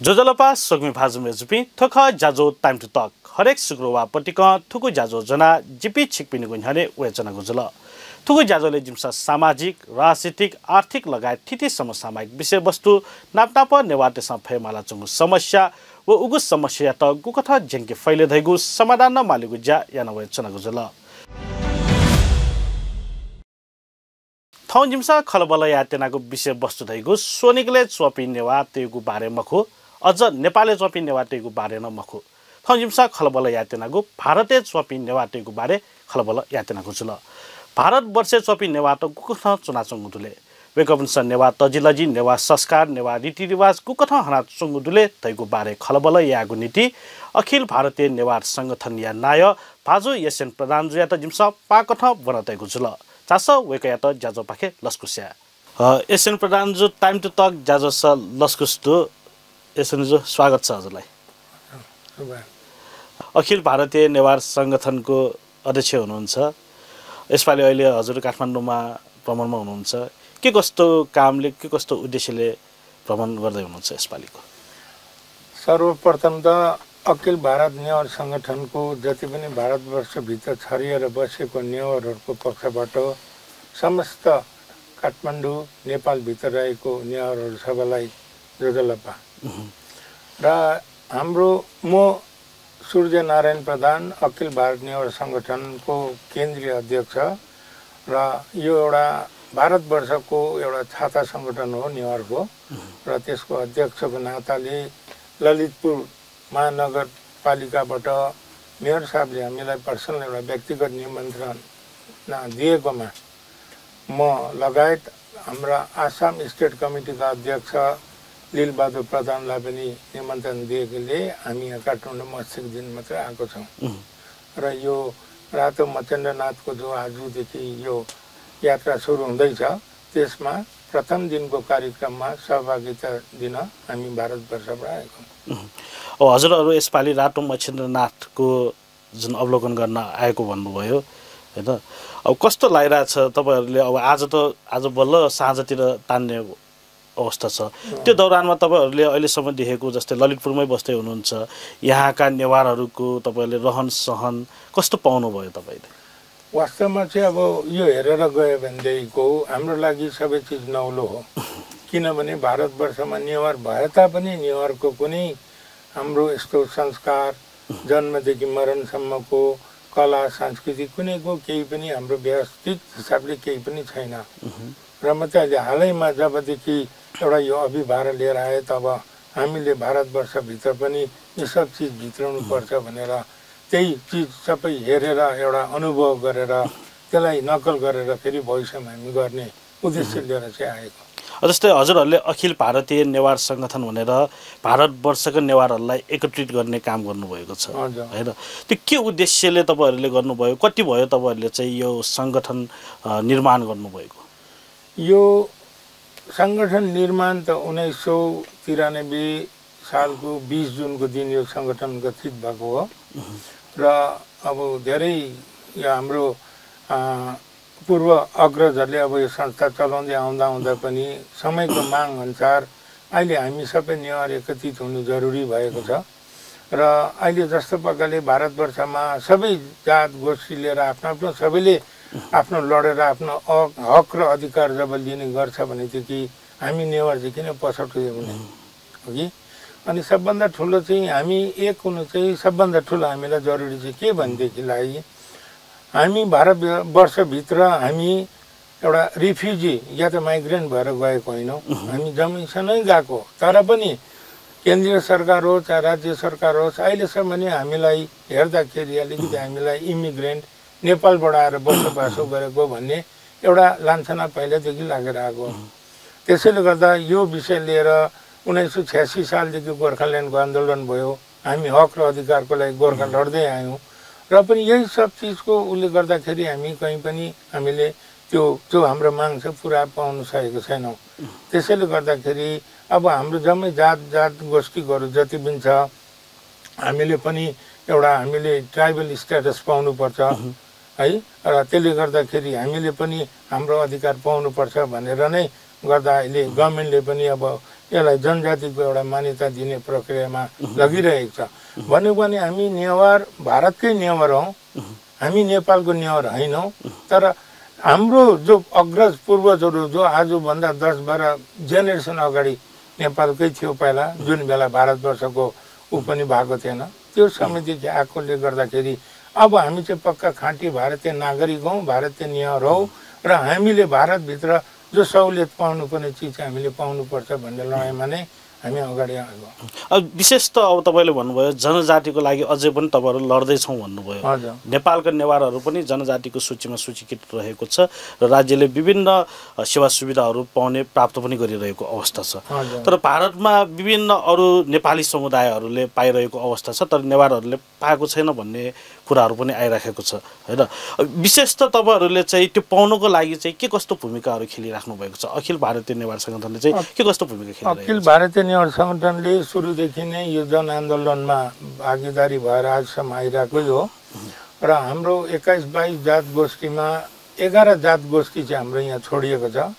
जोजलपा सोग्मी भाजुमे Zupee थोख Jajjo time to talk हरेक शुक्रवार पटिक थुकु जाजो जना जिपी छिकपिनि गुन्हने वेचना गुजुल थुकु जाजोले जिम्सा सामाजिक राजनीतिक आर्थिक लगायत थिति समसामयिक विषयवस्तु नापनाप नेवाटेस फेमाला चंगु समस्या व उगु समस्या त गुकथ जेंके फैले धैगु समाधान न मालिगु ज्या याना वेचना गुजुल थौ जिम्सा खलबल यातेनाको विषयवस्तु धैगु सोनिकले चोपी नेवा तेगु बारे मखु अझ नेपालले चोपी नेवाटेगु बारे न मखु थौ जिम्सा खलबल यातेनागु भारतीय चोपी नेवाटेगु बारे खलबल यातेनागु जुल भारत वर्षे चोपी नेवाट गुकथ चुना चंगुदुले वेकबन्स नेवा तजिलजी नेवा संस्कार नेवा रीतिरिवाज गुकथ हना चंगुदुले तैगु बारे खलबल यागु नीति अखिल भारतीय नेवार संगठन या नाय भाजु एसएन प्रधान जुया त जिम्सा पाकथ बनतैगु जुल चास वेकया त जाजो पाखे लस्कुस्या एसएन प्रधान जो टाइम टु टक जाजो स लस्कुस्तु एसएन जो स्वागत छ हजुरलाई अखिल भारतीय नेवार संगठनको अध्यक्ष हुनुहुन्छ यसपालि अहिले हजुर काठमाडौँमा भ्रमणमा हुनुहुन्छ के कस्तो कामले के कस्तो उद्देश्यले भ्रमण गर्दै हुनुहुन्छ यसपालिको सर्वप्रथम त अखिल भारत नेवार संगठनको जति पनि भारतवर्षभित्र छरिएर बसेको नेवारहरूको पक्षबाट समस्त काठमाडौँ नेपालभित्र रहेको नेवारहरू सबैलाई जोजलपा र हाम्रो म सूर्य नारायण प्रधान अखिल भारत नेवार संगठनको केन्द्रीय अध्यक्ष र यो एउटा भारतवर्षको एउटा छाता संगठन हो नेवारको र त्यसको अध्यक्षको नाताले ललितपुर महानगरपालिकाबाट मेयर साहबले हामीलाई पर्सनल एउटा व्यक्तिगत निमन्त्रणा दिएकोमा म लगायत हाम्रा आसाम स्टेट कमिटीका अध्यक्ष लीलबहादुर प्रधानलाई पनि निमन्त्रण दिएकोले हामी यहाँ काठमाडौँमा 80 दिन मात्रै आएको छौँ र यो रातो मचेन्द्रनाथको जो आजदेखि यो यात्रा सुरु हुँदैछ त्यसमा प्रथम दिनको कार्यक्रममा सहभागिता दिन हामी भारतवर्षबाट आएको हजुरहरू यसपालि रातो मच्छिन्द्रनाथको जुन अवलोकन गर्न आएको भन्नुभयो हैन अब कस्तो लागिरहेछ तपाईहरुले अब आज बल्ल साँझतिर तान्ने अवस्था छ त्यो दौरानमा तपाईहरुले अहिलेसम्म देखेको जस्तै ललितपुरमै बस्दै हुनुहुन्छ यहाँका नेवारहरूको तपाईहरुले रहन सहन कस्तो पाउनु भयो तपाईले वास्तवमा चाहिँ अब यो हेरेर गयो भनेदेखिको हाम्रो लागि सबै चिज नौलो हो किनभने भारतवर्षमा नेवार भए तापनि नेवारको कुनै हाम्रो यस्तो संस्कार जन्मदेखि मरणसम्मको कला संस्कृति कुनैको केही पनि हाम्रो व्यवस्थित हिसाबले केही पनि छैन र म चाहिँ अहिले हालैमा जबदेखि एउटा यो अभिभार लिएर आए तब हामीले भारतवर्षभित्र पनि यो सब चिज भित्राउनु पर्छ भनेर त्यही चिज सबै हेरेर एउटा अनुभव गरेर त्यसलाई नकल गरेर फेरि भविष्यमा हामी गर्ने उद्देश्य लिएर चाहिँ आएको जस्तै हजुरहरूले अखिल भारतीय नेवार संगठन भनेर भारतवर्षका नेवारहरूलाई एकत्रित गर्ने काम गर्नुभएको छ हैन त्यो के उद्देश्यले तपाईहरुले गर्नुभयो कति भयो तपाईहरुले चाहिँ यो संगठन निर्माण गर्नुभएको यो संगठन निर्माण त 1993 सालको 20 जुनको दिन यो संगठन गठित भएको हो र अब धेरै हाम्रो पूर्व अग्रजहरूले अब यो संस्था चलाउँदै आउँदा पनि समयको माग अनुसार अहिले हामी सबै नेवार एकत्रित हुनु जरुरी भएको छ र अहिले जस्तो प्रकारले भारतवर्षमा सबै जात गोष्ठी लिएर आफ्नो सबैले आफ्नो लडेर आफ्नो हक र अधिकार जब लिने गर्छ भनेदेखि हामी नेवार चाहिँ किन पछौटे हुने हो कि अनि सबभन्दा ठुलो चाहिँ हामी एक हुनु चाहिँ सबभन्दा ठुलो हामीलाई जरुरी चाहिँ के भनेदेखिलाई हामी भारतवर्षभित्र हामी एउटा रिफ्युजी या त माइग्रेन्ट भएर गएको होइनौँ हामी जमीनसँगै गएको तर पनि केन्द्रीय सरकार हो चाहे राज्य सरकार होस् अहिलेसम्म नै हामीलाई हेर्दाखेरि अलिकति हामीलाई इमिग्रेन्ट नेपालबाट आएर बसोबासो गरेको भन्ने एउटा लान्छना पहिलादेखि लागेर आएको त्यसैले गर्दा यो विषय लिएर 1986 सालदेखि गोर्खाल्यान्डको आन्दोलन भयो हामी हक र अधिकारको लागि गोर्खा लड्दै आयौँ र पनि यही सब चिजको उसले गर्दाखेरि हामी कहीँ पनि हामीले त्यो जो हाम्रो माग छ पुरा पाउन सकेको छैनौँ त्यसैले गर्दाखेरि अब हाम्रो जम्मै जात गोष्ठीहरू जति पनि छ हामीले पनि एउटा हामीले ट्राइबल स्ट्याटस पाउनुपर्छ है र त्यसले गर्दाखेरि हामीले पनि हाम्रो अधिकार पाउनुपर्छ भनेर नै गर्दा अहिले गभर्नमेन्टले पनि अब यसलाई जनजातिको एउटा मान्यता दिने प्रक्रियामा लगिरहेको छ। भन्यो भने हामी नेवार भारतकै नेवार हौँ, हामी नेपालको नेवार होइनौँ। तर हाम्रो जो अग्रज पूर्वजहरू जो आजभन्दा 10-12 जेनेरेसन अगाडि नेपालकै थियो पहिला, जुन बेला भारतवर्षको ऊ पनि भएको थिएन, त्यो समयदेखि आएकोले गर्दाखेरि अब हामी चाहिँ पक्का खाँटी भारतीय नागरिक हौँ, भारतीय नेवार हौँ र हामीले भारतभित्र जो सहुलियत पाउनुपर्ने चिज हामीले पाउनुपर्छ भन्ने लडाइँमा नै हामी अगाडि आएको। अब विशेष त अब तपाईँले भन्नुभयो जनजातिको लागि अझै पनि तपाईँहरू लड्दैछौँ भन्नुभयो। हजुर। नेपालका नेवारहरू पनि जनजातिको सूचीमा सूचीकृत रहेको छ र राज्यले विभिन्न सेवा सुविधाहरू पाउने प्राप्त पनि गरिरहेको अवस्था छ। तर भारतमा विभिन्न अरू नेपाली समुदायहरूले पाइरहेको अवस्था छ, तर नेवारहरूले पाएको छैन भन्ने कुराहरू पनि आइराखेको छ होइन। विशेष त तपाईँहरूले चाहिँ त्यो पाउनको लागि चाहिँ के कस्तो भूमिकाहरू खेलिराख्नु भएको छ? अखिल भारतीय नेवार सङ्गठनले चाहिँ के कस्तो भूमिका खेलिरहेको छ? अखिल भारतीय नेवार सङ्गठनले सुरुदेखि नै यो जनआन्दोलनमा भागीदारी भएर आजसम्म आइरहेकै हो र हाम्रो 21-22 जात गोष्ठीमा 11 जात गोष्ठी चाहिँ हाम्रो यहाँ छोडिएको छ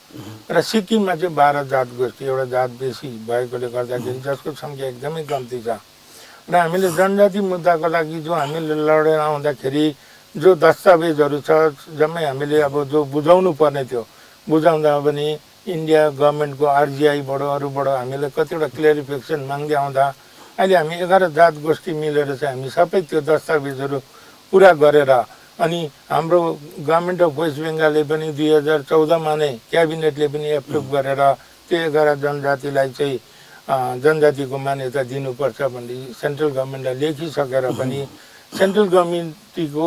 र सिक्किममा चाहिँ 12 जात गोष्ठी, एउटा जात बेसी भएकोले गर्दाखेरि जसको सङ्ख्या एकदमै कम्ती छ। र हामीले जनजाति मुद्दाको लागि जो हामीले लडेर आउँदाखेरि जो दस्तावेजहरू छ जम्मै हामीले अब जो बुझाउनु पर्ने थियो, बुझाउँदा पनि इन्डिया गभर्मेन्टको आरजिआईबाट अरूबाट हामीले कतिवटा क्लियरिफिकेसन माग्दै आउँदा अहिले हामी 11 जात गोष्ठी मिलेर चाहिँ हामी सबै त्यो दस्तावेजहरू पुरा गरेर अनि हाम्रो गभर्मेन्ट अफ वेस्ट बेङ्गालले पनि 2014मा नै क्याबिनेटले पनि एप्रुभ गरेर त्यो 11 जनजातिलाई चाहिँ जनजातिको मान्यता दिनुपर्छ भन्ने सेन्ट्रल गभर्मेन्टलाई लेखिसकेर पनि सेन्ट्रल गभर्मेन्टको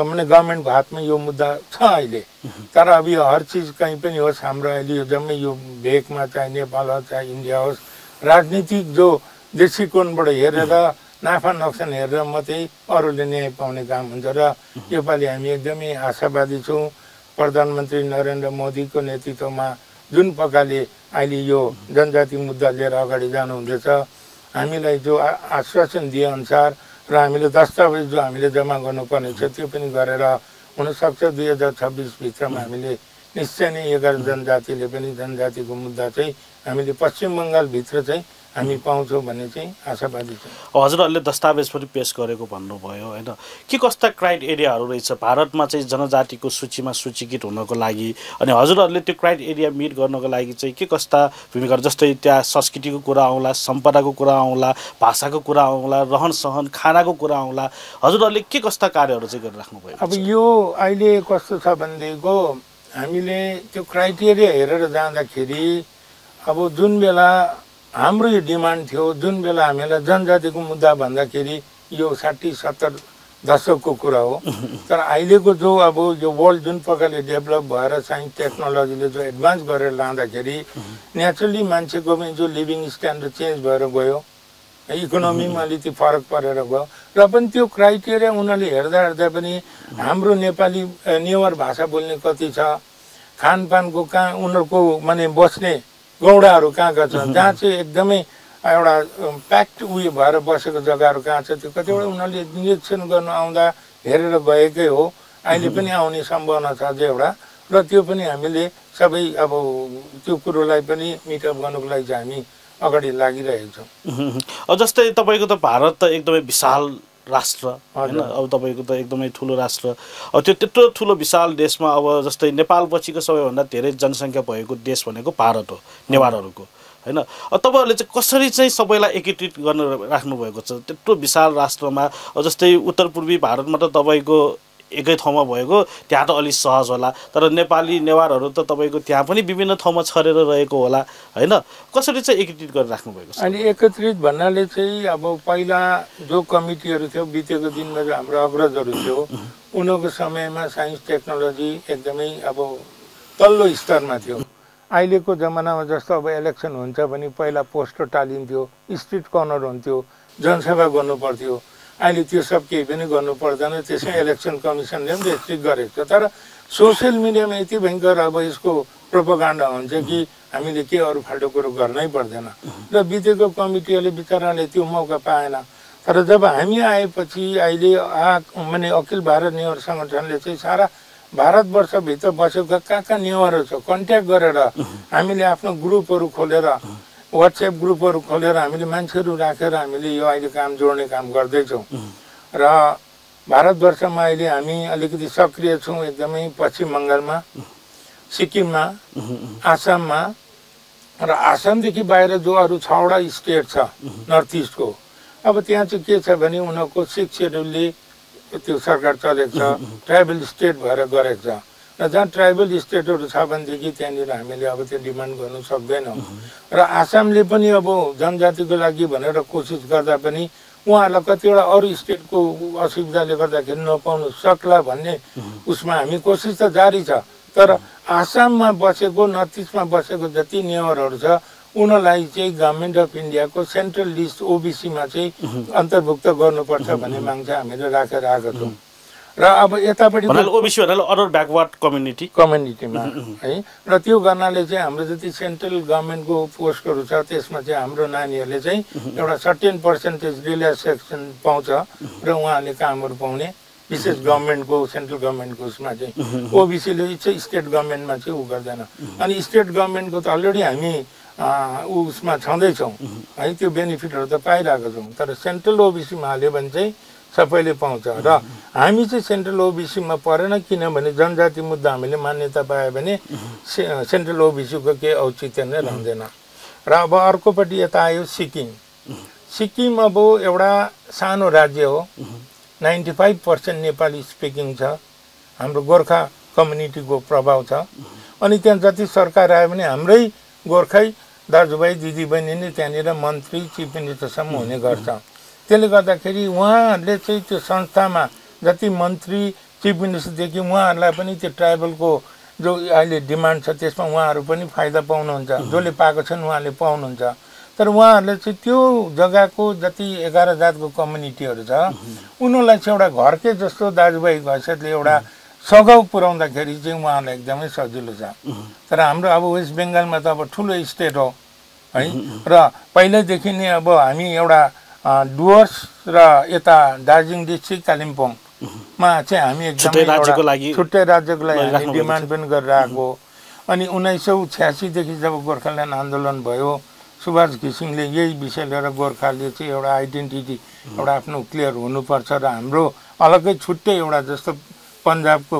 माने गभर्मेन्टको हातमा यो मुद्दा छ अहिले। तर अब यो हर चिज कहीँ पनि होस्, हाम्रो अहिले यो जम्मै यो भेकमा चाहे नेपाल होस् चाहे इन्डिया होस्, राजनीतिक जो दृष्टिकोणबाट हेरेर नाफा नोक्सान हेरेर मात्रै अरूले न्याय पाउने काम हुन्छ र योपालि हामी एकदमै आशावादी छौँ। प्रधानमन्त्री नरेन्द्र मोदीको नेतृत्वमा जुन प्रकारले अहिले यो जनजाति मुद्दा लिएर अगाडि जानुहुँदैछ, हामीलाई जो आश्वासन दिएअनुसार र हामीले दस्तावेज जो हामीले जम्मा गर्नुपर्ने छ त्यो पनि गरेर हुनसक्छ 2026 भित्रमा हामीले निश्चय नै 11 जनजातिले पनि जनजातिको मुद्दा चाहिँ हामीले पश्चिम बङ्गालभित्र चाहिँ हामी पाउँछौँ भन्ने चाहिँ आशावादी छ। हजुरहरूले दस्तावेज पनि पेश गरेको भन्नुभयो होइन, के कस्ता क्राइटेरियाहरू रहेछ भारतमा चाहिँ जनजातिको सूचीमा सूचीकृत हुनको लागि? अनि हजुरहरूले त्यो क्राइटेरिया मिट गर्नको लागि चाहिँ के कस्ता भूमिका, जस्तै त्यहाँ संस्कृतिको कुरा आउँला, सम्पदाको कुरा आउँला, भाषाको कुरा आउँला, रहन सहन खानाको कुरा आउँला, हजुरहरूले के कस्ता कार्यहरू चाहिँ गरिराख्नु भयो? अब यो अहिले कस्तो छ भनेदेखिको हामीले त्यो क्राइटेरिया हेरेर जाँदाखेरि अब जुन बेला हाम्रो यो डिमान्ड थियो, जुन बेला हामीलाई जनजातिको मुद्दा भन्दाखेरि यो 60-70 दशकको कुरा हो। तर अहिलेको जो अब यो वर्ल्ड जुन प्रकारले डेभलप भएर साइन्स टेक्नोलोजीले जो एडभान्स गरेर लाँदाखेरि नेचुरली मान्छेको पनि जो लिभिङ स्ट्यान्डर्ड चेन्ज भएर गयो, इकोनोमीमा अलिकति फरक परेर गयो र पनि त्यो क्राइटेरिया उनीहरूले हेर्दा हेर्दा पनि हाम्रो नेपाली नेवार भाषा बोल्ने कति छ, खानपानको कहाँ उनीहरूको माने बस्ने गौडाहरू कहाँ कहाँ छन्, जहाँ चाहिँ एकदमै एउटा प्याक्ट उयो भएर बसेको जग्गाहरू कहाँ छ, त्यो कतिवटा उनीहरूले निरीक्षण गर्नु आउँदा हेरेर गएकै हो। अहिले पनि आउने सम्भावना छ अझै एउटा, र त्यो पनि हामीले सबै अब त्यो कुरोलाई पनि मिटअप गर्नुको लागि चाहिँ हामी अगाडि लागिरहेको छौँ। अब जस्तै तपाईँको त भारत त एकदमै विशाल राष्ट्र होइन, अब तपाईँको त एकदमै ठुलो राष्ट्र, अब त्यो त्यत्रो ठुलो विशाल देशमा अब जस्तै नेपाल पछिको सबैभन्दा धेरै जनसङ्ख्या भएको देश भनेको भारत हो नेवारहरूको होइन। अब तपाईँहरूले चाहिँ कसरी चाहिँ सबैलाई एकीकृत गर्न राख्नुभएको छ त्यत्रो विशाल राष्ट्रमा? अब जस्तै उत्तर पूर्वी भारतमा त तपाईँको एकै ठाउँमा भएको त्यहाँ त अलिक सहज होला, तर नेपाली नेवारहरू त तपाईँको त्यहाँ पनि विभिन्न ठाउँमा छरेर रहेको होला होइन, कसरी चाहिँ एकीकृत गरेर राख्नुभएको छ? अनि एकत्रित भन्नाले चाहिँ अब पहिला जो कमिटीहरू थियो बितेको दिनमा जो हाम्रो अग्रजहरू थियो उनीहरूको समयमा साइन्स टेक्नोलोजी एकदमै अब तल्लो स्तरमा थियो। अहिलेको जमानामा जस्तो अब इलेक्सन हुन्छ भने पहिला पोस्टर टालिन्थ्यो, स्ट्रिट कर्नर हुन्थ्यो, जनसभा गर्नु पर्थ्यो, अहिले त्यो सब केही पनि गर्नु पर्दैन। त्यसै इलेक्सन कमिसनले पनि रेस्ट्रिक्ट गरेको छ। तर सोसियल मिडियामा यति भयङ्कर अब यसको प्रोपोगान्डा हुन्छ कि हामीले के अरू फाल्टो कुरो गर्नै पर्दैन र बितेको कमिटीहरूले बिचराले त्यो मौका पाएन। तर जब हामी आएपछि अहिले माने अखिल भारत नेवार सङ्गठनले चाहिँ सारा भारतवर्षभित्र बसेका कहाँ कहाँ नेवारहरू छ कन्ट्याक्ट गरेर हामीले आफ्नो ग्रुपहरू खोलेर व्हाट्सएप ग्रुपहरू खोलेर हामीले मान्छेहरू राखेर हामीले यो अहिले काम जोड्ने काम गर्दैछौँ र भारतवर्षमा अहिले हामी अलिकति सक्रिय छौँ एकदमै पश्चिम बङ्गालमा, सिक्किममा, आसाममा र आसामदेखि बाहिर जो अरू 6वटा स्टेट छ नर्थ इस्टको, अब त्यहाँ चाहिँ के छ भने उनीहरूको 6 सेड्युलले त्यो सरकार चलेको छ, ट्राइबल स्टेट भएर गरेको छ र जहाँ ट्राइबल स्टेटहरू छ भनेदेखि त्यहाँनिर हामीले अब त्यो डिमान्ड गर्नु सक्दैनौँ र आसामले पनि अब जनजातिको लागि भनेर कोसिस गर्दा पनि उहाँहरूलाई कतिवटा अरू स्टेटको असुविधाले गर्दाखेरि नपाउनु सक्ला भन्ने उसमा हामी कोसिस त जारी छ। तर आसाममा बसेको, नर्थ इस्टमा बसेको जति नेवारहरू छ उनीहरूलाई चाहिँ गभर्मेन्ट अफ इन्डियाको सेन्ट्रल लिस्ट ओबिसीमा चाहिँ अन्तर्भुक्त गर्नुपर्छ भन्ने माग चाहिँ हामीले राखेर आएको छौँ र अब यतापट्टि ओबिसी भन्नाले अदर ब्याकवर्ड कम्युनिटीमा है र त्यो गर्नाले चाहिँ हाम्रो जति सेन्ट्रल गभर्मेन्टको पोस्टहरू छ त्यसमा चाहिँ हाम्रो नानीहरूले चाहिँ एउटा सर्टेन पर्सेन्टेज रिल्याक्सेसन पाउँछ र उहाँहरूले कामहरू पाउने, विशेष गभर्मेन्टको सेन्ट्रल गभर्मेन्टको उसमा चाहिँ ओबिसीले चाहिँ स्टेट गभर्मेन्टमा चाहिँ ऊ गर्दैन। अनि स्टेट गभर्मेन्टको त अलरेडी हामी उसमा छँदैछौँ है, त्यो बेनिफिटहरू त पाइरहेको छौँ। तर सेन्ट्रल ओबिसीमा हाल्यो भने चाहिँ सबैले पाउँछ र हामी चाहिँ सेन्ट्रल ओबिसीमा परेन, किनभने जनजाति मुद्दा हामीले मान्यता पायो भने सेन्ट्रल ओबिसीको केही औचित्य नै रहँदैन। र अब अर्कोपट्टि यता आयो सिक्किम। सिक्किम अब एउटा सानो राज्य हो, 95% नेपाली स्पिकिङ छ, हाम्रो गोर्खा कम्युनिटीको प्रभाव छ। अनि त्यहाँ जति सरकार आयो भने हाम्रै गोर्खै दाजुभाइ दिदीबहिनी नै त्यहाँनिर मन्त्री चिफ मिनिस्टरसम्म हुने गर्छ। त्यसले गर्दाखेरि उहाँहरूले चाहिँ त्यो संस्थामा जति मन्त्री चिफ मिनिस्टरदेखि उहाँहरूलाई पनि त्यो ट्राइबलको जो अहिले डिमान्ड छ त्यसमा उहाँहरू पनि फाइदा पाउनुहुन्छ, जसले पाएको छन् उहाँले पाउनुहुन्छ। तर उहाँहरूले चाहिँ त्यो जग्गाको जति 11 जातको कम्युनिटीहरू छ उनीहरूलाई चाहिँ एउटा घरकै जस्तो दाजुभाइ हैसियतले एउटा सघाउ पुर्याउँदाखेरि चाहिँ उहाँहरूलाई एकदमै सजिलो छ। तर हाम्रो अब वेस्ट बेङ्गालमा त अब ठुलो स्टेट हो है र पहिल्यैदेखि नै अब हामी एउटा डुवर्स र यता दार्जिलिङ डिस्ट्रिक्ट कालिम्पोङमा चाहिँ हामी एकदमै छुट्टै राज्यको लागि डिमान्ड पनि गरेर आएको। अनि 1986देखि जब गोर्खाल्यान्ड आन्दोलन भयो, सुभाष घिसिङले यही विषय लिएर गोर्खाले चाहिँ एउटा आइडेन्टिटी एउटा आफ्नो क्लियर हुनुपर्छ र हाम्रो अलग्गै छुट्टै एउटा जस्तो पन्जाबको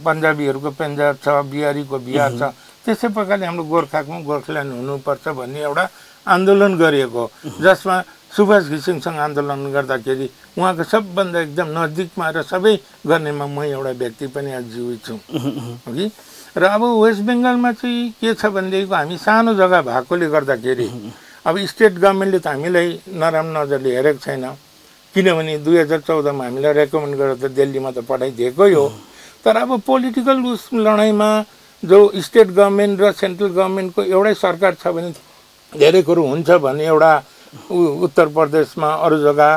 पन्जाबीहरूको पन्जाब छ, बिहारीको बिहार छ, त्यसै प्रकारले हाम्रो गोर्खाको गोर्खाल्यान्ड हुनुपर्छ भन्ने एउटा आन्दोलन गरिएको, जसमा सुभाष घिसिङसँग आन्दोलन गर्दाखेरि उहाँको सबभन्दा एकदम नजिकमा र सबै गर्नेमा म एउटा व्यक्ति पनि आज जीवित छु कि। र अब वेस्ट बेङ्गालमा चाहिँ के छ भनेदेखिको हामी सानो जग्गा भएकोले गर्दाखेरि अब स्टेट गभर्मेन्टले त हामीलाई नराम्रो नजरले हेरेको छैन, किनभने 2014मा हामीलाई रेकमेन्ड गरेर त दिल्लीमा त पठाइदिएकै हो। तर अब पोलिटिकल उस लडाइँमा जो स्टेट गभर्मेन्ट र सेन्ट्रल गभर्मेन्टको एउटै सरकार छ भने धेरै कुरो हुन्छ भन्ने एउटा उत्तर प्रदेशमा, अरू जग्गा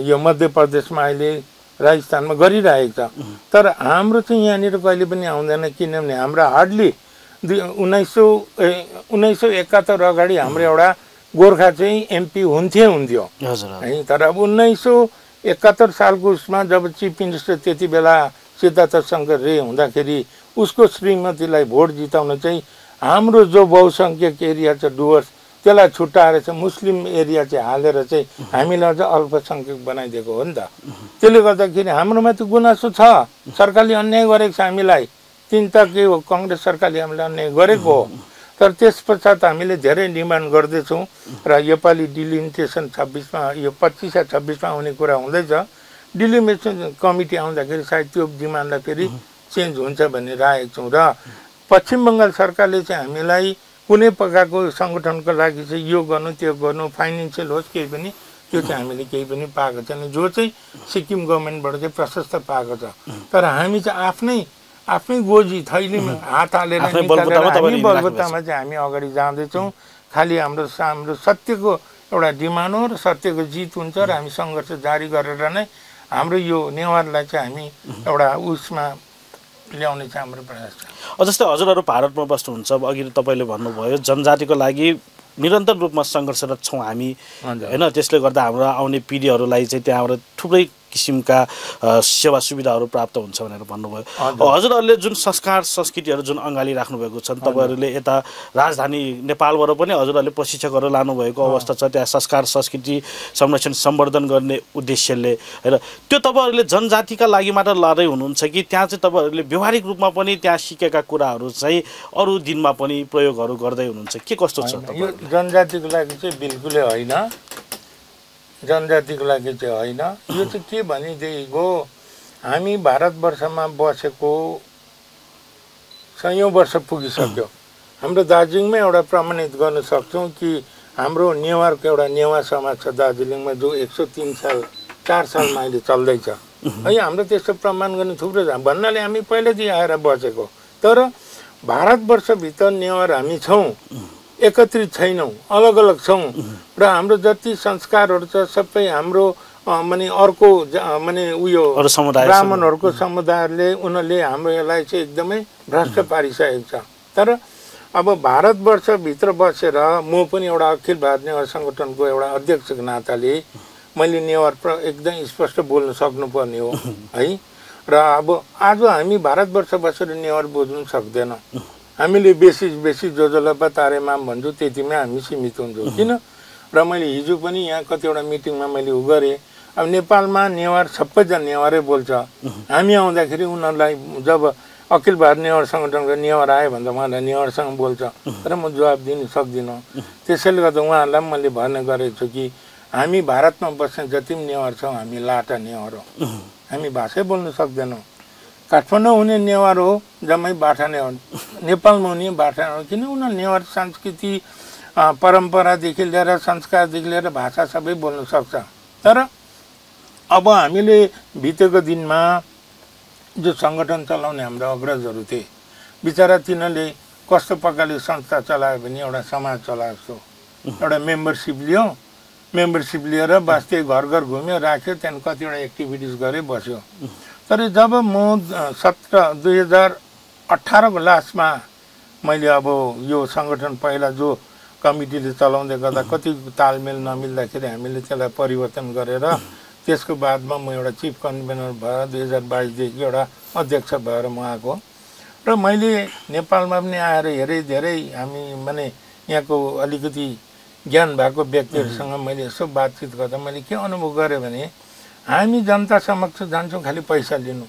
यो मध्य प्रदेशमा, अहिले राजस्थानमा गरिरहेको छ। तर हाम्रो चाहिँ यहाँनिर कहिले पनि आउँदैन, किनभने हाम्रो हार्डली 1971 अगाडि हाम्रो एउटा गोर्खा चाहिँ एमपी हुन्थ्यो है। तर अब 1971 सालको उसमा जब चिफ मिनिस्टर त्यति बेला सिद्धार्थ शङ्कर रे हुँदाखेरि उसको श्रीमतीलाई भोट जिताउन चाहिँ हाम्रो जो बहुसङ्ख्यक एरिया छ डुवर्स त्यसलाई छुट्याएर चाहिँ मुस्लिम एरिया चाहिँ हालेर चाहिँ हामीलाई चाहिँ अल्पसङ्ख्यक बनाइदिएको हो नि त। त्यसले गर्दाखेरि हाम्रोमा त्यो गुनासो छ, सरकारले अन्याय गरेको छ हामीलाई, तिन त के हो कङ्ग्रेस सरकारले हामीलाई अन्याय गरेको हो। तर त्यस पश्चात हामीले धेरै डिमान्ड गर्दैछौँ र योपालि डिलिमिटेसन 26मा यो 25 या 26मा आउने कुरा हुँदैछ। डिलिमिटेसन कमिटी आउँदाखेरि सायद त्यो डिमान्डलाई फेरि चेन्ज हुन्छ भन्ने राखेको छौँ। र पश्चिम बङ्गाल सरकारले चाहिँ हामीलाई कुनै प्रकारको सङ्गठनको लागि चाहिँ यो गर्नु त्यो गर्नु, फाइनेन्सियल होस् केही पनि, त्यो चाहिँ हामीले केही पनि पाएको छैन, जो चाहिँ सिक्किम गभर्मेन्टबाट चाहिँ प्रशस्त पाएको छ। तर हामी चाहिँ आफ्नै गोजी थैलीमा हात हालेर बलबत्तामा चाहिँ हामी अगाडि जाँदैछौँ। खालि हाम्रो सत्यको एउटा डिमान्ड हो र सत्यको जित हुन्छ र हामी सङ्घर्ष जारी गरेर नै हाम्रो यो नेवारलाई चाहिँ हामी एउटा उसमा ल्याउने चाहिँ हाम्रो प्रयास छ। जस्तै हजुरहरू भारतमा बस्नुहुन्छ, अब अघि तपाईँले भन्नुभयो जनजातिको लागि निरन्तर रूपमा सङ्घर्षरत छौँ हामी होइन, त्यसले गर्दा हाम्रो आउने पिँढीहरूलाई चाहिँ त्यहाँबाट थुप्रै किसिमका सेवा सुविधाहरू प्राप्त हुन्छ भनेर भन्नुभयो। हजुरहरूले जुन संस्कार संस्कृतिहरू जुन अँगाली राख्नुभएको छन्, तपाईँहरूले यता राजधानी नेपालबाट पनि हजुरहरूले प्रशिक्षकहरू लानुभएको अवस्था छ, त्यहाँ संस्कार संस्कृति संरक्षण सम्वर्धन गर्ने उद्देश्यले होइन। त्यो तपाईँहरूले जनजातिका लागि मात्र लडाइ हुनुहुन्छ कि त्यहाँ चाहिँ तपाईँहरूले व्यवहारिक रूपमा पनि त्यहाँ सिकेका कुराहरू चाहिँ अरू दिनमा पनि प्रयोगहरू गर्दै हुनुहुन्छ, के कस्तो छ? यो जनजातिको लागि चाहिँ बिल्कुलै होइन, जनजातिको लागि चाहिँ होइन। यो चाहिँ के भनेदेखिको हामी भारतवर्षमा बसेको सयौँ वर्ष पुगिसक्यो। हाम्रो दार्जिलिङमै एउटा प्रमाणित गर्न सक्छौँ कि हाम्रो नेवारको एउटा नेवा समाज छ दार्जिलिङमा, जो 103 साल 4 सालमा अहिले चल्दैछ है। हाम्रो त्यस्तो प्रमाण गर्ने थुप्रो छ भन्नाले हामी पहिल्यैदेखि आएर बसेको। तर भारतवर्षभित्र नेवार हामी छौँ, एकत्रित छैनौँ, अलग अलग छौँ र हाम्रो जति संस्कारहरू छ सबै हाम्रो माने अर्को माने उयो ब्राह्मणहरूको समुदायले उनीहरूले हाम्रो यसलाई चाहिँ एकदमै भ्रष्ट पारिसकेको छ। तर अब भारतवर्षभित्र बसेर म पनि एउटा अखिल भारत नेवार सङ्गठनको एउटा अध्यक्षको नाताले मैले नेवार एकदम स्पष्ट बोल्न सक्नुपर्ने हो है। र अब आज हामी भारतवर्ष बसेर नेवार बोल्नु सक्दैन। हामीले बेसी जोजोलाई तारेमाम भन्छौँ, त्यतिमै हामी सीमित हुन्छौँ। किन? र मैले हिजो पनि यहाँ कतिवटा मिटिङमा मैले उ गरेँ। अब नेपालमा नेवार सबैजना नेवारै बोल्छ। हामी आउँदाखेरि उनीहरूलाई जब अखिल भारत नेवार सङ्गठनको नेवार आयो भने त उहाँहरूलाई नेवारसँग बोल्छ, तर म जवाब दिन सक्दिनँ। त्यसैले गर्दा उहाँहरूलाई पनि मैले भन्ने गरेको छु कि हामी भारतमा बस्ने जति पनि नेवार छौँ हामी लाटा नेवार हो, हामी भाषै बोल्न सक्दैनौँ। काठमाडौँ हुने नेवार हो जम्मै बाठा नेवार, नेपालमा हुने बाठा नेवार। किन? उनीहरू नेवार संस्कृति परम्परादेखि लिएर संस्कारदेखि लिएर भाषा सबै बोल्न सक्छ। तर अब हामीले बितेको दिनमा जो सङ्गठन चलाउने हाम्रो अग्रजहरू थिए, बिचरा तिनीहरूले कस्तो प्रकारले संस्था चलायो भने एउटा समाज चलाएको, एउटा मेम्बरसिप लियो, मेम्बरसिप लिएर बास्ते घर घर घुम्यो, राख्यो, त्यहाँदेखि कतिवटा एक्टिभिटिज गरे बस्यो। तर जब म 2018को लास्टमा मैले अब यो सङ्गठन पहिला जो कमिटीले चलाउँदै गर्दा कति तालमेल नमिल्दाखेरि हामीले त्यसलाई परिवर्तन गरेर त्यसको बादमा म एउटा चिफ कन्भेनर भएर 2022देखि एउटा अध्यक्ष भएर म आएको। र मैले नेपालमा पनि आएर हेरेँ, धेरै हामी माने यहाँको अलिकति ज्ञान भएको व्यक्तिहरूसँग मैले यसो बातचित गर्दा मैले के अनुभव गरेँ भने हामी जनता समक्ष जान्छौँ खालि पैसा लिनु,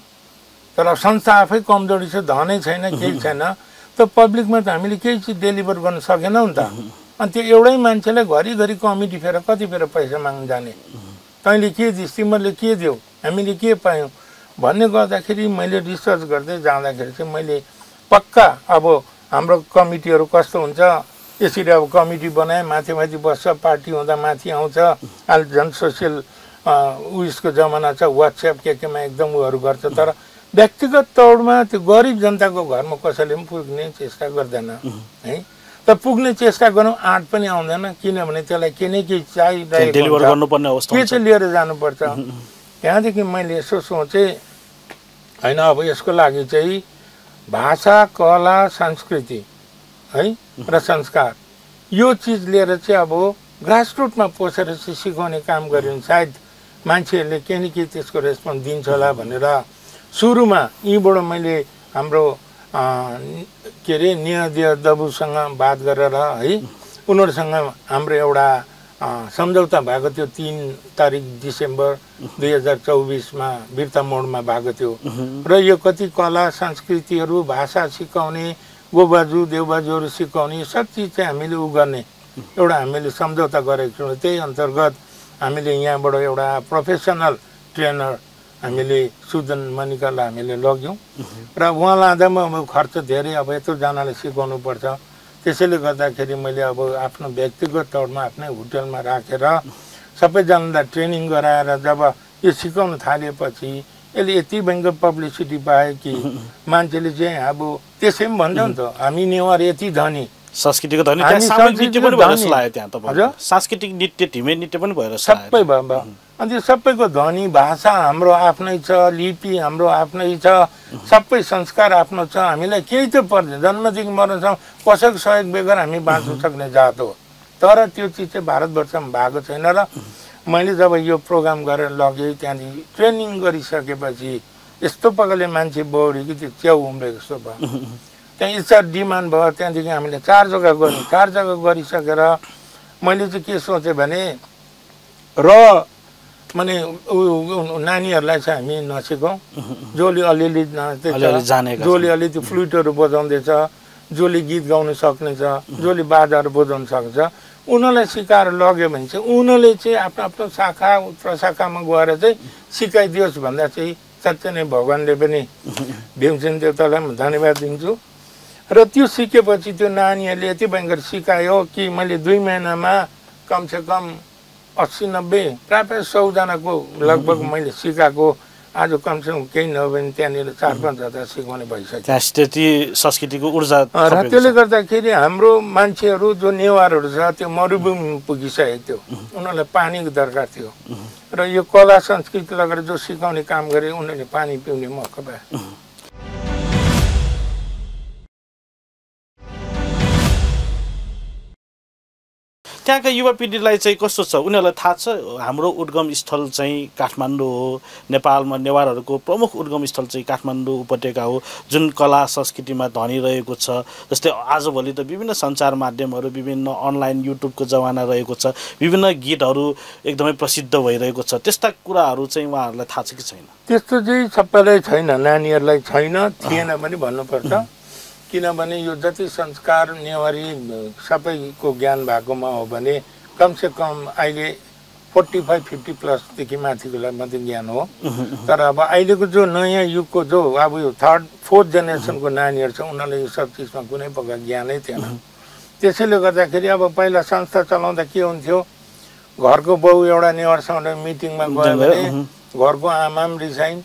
तर संस्था आफै कमजोरी छ, धनै छैन, केही छैन, त पब्लिकमा त हामीले केही चिज डेलिभर गर्न सकेनौँ नि त। अनि त्यो एउटै मान्छेलाई घरिघरि कमिटी फेर कति फेर पैसा माग्न जाने, तैँले के दिस्, तिमीहरूले के देऊ, हामीले के पायौँ भन्ने गर्दाखेरि मैले रिसर्च गर्दै जाँदाखेरि चाहिँ मैले पक्का अब हाम्रो कमिटीहरू कस्तो हुन्छ, यसरी अब कमिटी बनाए माथि माथि बस्छ, पार्टी हुँदा माथि आउँछ, अहिले झन् सोसियल उयसको जमाना छ, वाट्सएप केमा एकदम उयोहरू गर्छ। तर व्यक्तिगत तौरमा त्यो गरिब जनताको घरमा कसैले पनि पुग्ने चेष्टा गर्दैन है। त पुग्ने चेष्टा गर्नु आँट पनि आउँदैन, किनभने त्यसलाई के न केही चाहिरहेको के चाहिँ लिएर जानुपर्छ। त्यहाँदेखि मैले यसो सोचेँ, होइन अब यसको लागि चाहिँ भाषा, कला, संस्कृति है र संस्कार यो चिज लिएर चाहिँ अब ग्रासरुटमा पोसेर चाहिँ सिकाउने काम गरिन्, सायद मान्छेहरूले केही न केही त्यसको रेस्पोन्स दिन्छ होला भनेर सुरुमा यहीँबाट मैले हाम्रो के अरे नियदिया दबुसँग बात गरेर है, उनीहरूसँग हाम्रो एउटा सम्झौता भएको थियो 3 तारिक डिसेम्बर 2024मा वीरता मोडमा भएको थियो। र यो कति कला संस्कृतिहरू, भाषा सिकाउने, गोबाजु देवबाजुहरू सिकाउने सब चिज चाहिँ हामीले उ गर्ने एउटा हामीले सम्झौता गरेको छौँ। त्यही अन्तर्गत हामीले यहाँबाट एउटा प्रोफेसनल ट्रेनर हामीले सुदन मनिकालाई हामीले लग्यौँ र उहाँ लाँदामा अब खर्च धेरै, अब यत्रोजनाले सिकाउनु पर्छ। त्यसैले गर्दाखेरि मैले अब आफ्नो व्यक्तिगत तौरमा आफ्नै होटलमा राखेर सबैजनालाई ट्रेनिङ गराएर जब यो सिकाउन थालेपछि यसले यति भयङ्कर पब्लिसिटी पायो कि मान्छेले चाहिँ अब त्यसै पनि भन्छ नि त, हामी नेवार यति धनी, सांस्कृतिक धनी, सांस्कृतिक पनि भएर लाग्यो त्यहाँ तपाईँ, सांस्कृतिक नृत्य ढिमे नृत्य पनि भएर सबै भयो। अनि त्यो सबैको धनी, भाषा हाम्रो आफ्नै छ, लिपि हाम्रो आफ्नै छ, सबै संस्कार आफ्नो छ, हामीलाई केही त पर्दैन, जन्मदेखि मर्नसम्म कसैको सहयोग बेगर हामी बाँच्न सक्ने जात हो। तर त्यो चिज चाहिँ भारतवर्षमा भएको छैन र मैले जब यो प्रोग्राम गरेर लगेँ त्यहाँदेखि ट्रेनिङ गरिसकेपछि यस्तो प्रकारले मान्छे बढ्यो कि त्यो च्याउ उम्रेको जस्तो भयो। त्यहाँ इच्छा डिमान्ड भयो। त्यहाँदेखि हामीले 4 जग्गा गऱ्यौँ। 4 जग्गा गरिसकेर मैले चाहिँ के सोचेँ भने र माने नानीहरूलाई चाहिँ हामी नसिकौँ। जसले अलिअलि जानेछ, जसले अलि त्यो फ्लुटहरू बजाउँदैछ, जसले गीत गाउन सक्नेछ, जसले बाजाहरू बजाउन सक्छ, उनीहरूलाई सिकाएर लग्यो भने चाहिँ उनीहरूले चाहिँ आफ्नो आफ्नो शाखा प्रशाखामा गएर चाहिँ सिकाइदियोस् भन्दा चाहिँ साँच्चै नै भगवान्ले पनि भीमसेन देवतालाई पनि धन्यवाद दिन्छु। र त्यो सिकेपछि त्यो नानीहरूले यति भयङ्कर सिकायो कि मैले 2 महिनामा कमसेकम 80-90 प्रायः 100जनाको लगभग मैले सिकाएको। आज कमसेकम केही नभए पनि त्यहाँनिर 4-5 हजार सिकाउने भइसक्यो। त्यति संस्कृतिको ऊर्जा र त्यसले गर्दाखेरि हाम्रो मान्छेहरू जो नेवारहरू छ त्यो मरुभूमि पुगिसकेको थियो। उनीहरूलाई पानीको दरकार थियो र यो कला संस्कृति लगेर जो सिकाउने काम गरे उनीहरूले पानी पिउने मौका पाए। त्यहाँका युवा पिँढीलाई चाहिँ कस्तो छ? उनीहरूलाई थाहा छ हाम्रो उद्गम स्थल चाहिँ काठमाडौँ हो, नेपालमा नेवारहरूको प्रमुख उद्गम स्थल चाहिँ काठमाडौँ उपत्यका हो, जुन कला संस्कृतिमा धनी रहेको छ। जस्तै आजभोलि त विभिन्न सञ्चार माध्यमहरू, विभिन्न अनलाइन युट्युबको जमाना रहेको छ, विभिन्न गीतहरू एकदमै प्रसिद्ध भइरहेको छ। त्यस्ता कुराहरू चाहिँ उहाँहरूलाई थाहा छ कि छैन? त्यस्तो चाहिँ सबैलाई छैन, नानीहरूलाई छैन, थिएन पनि भन्नुपर्छ। किनभने यो जति संस्कार नेवारी सबैको ज्ञान भएकोमा हो भने कमसेकम अहिले 45-50 प्लसदेखि माथिकोलाई मात्रै ज्ञान हो। तर अब अहिलेको जो नयाँ युगको जो अब यो 3rd 4th जेनेरेसनको नानीहरू छ उनीहरूलाई यो सब चिजमा कुनै प्रकार ज्ञानै थिएन। त्यसैले गर्दाखेरि अब पहिला संस्था चलाउँदा के हुन्थ्यो, घरको बाउ एउटा नेवारसँग मिटिङमा गयो भने घरको आमा पनि रिसाइन्,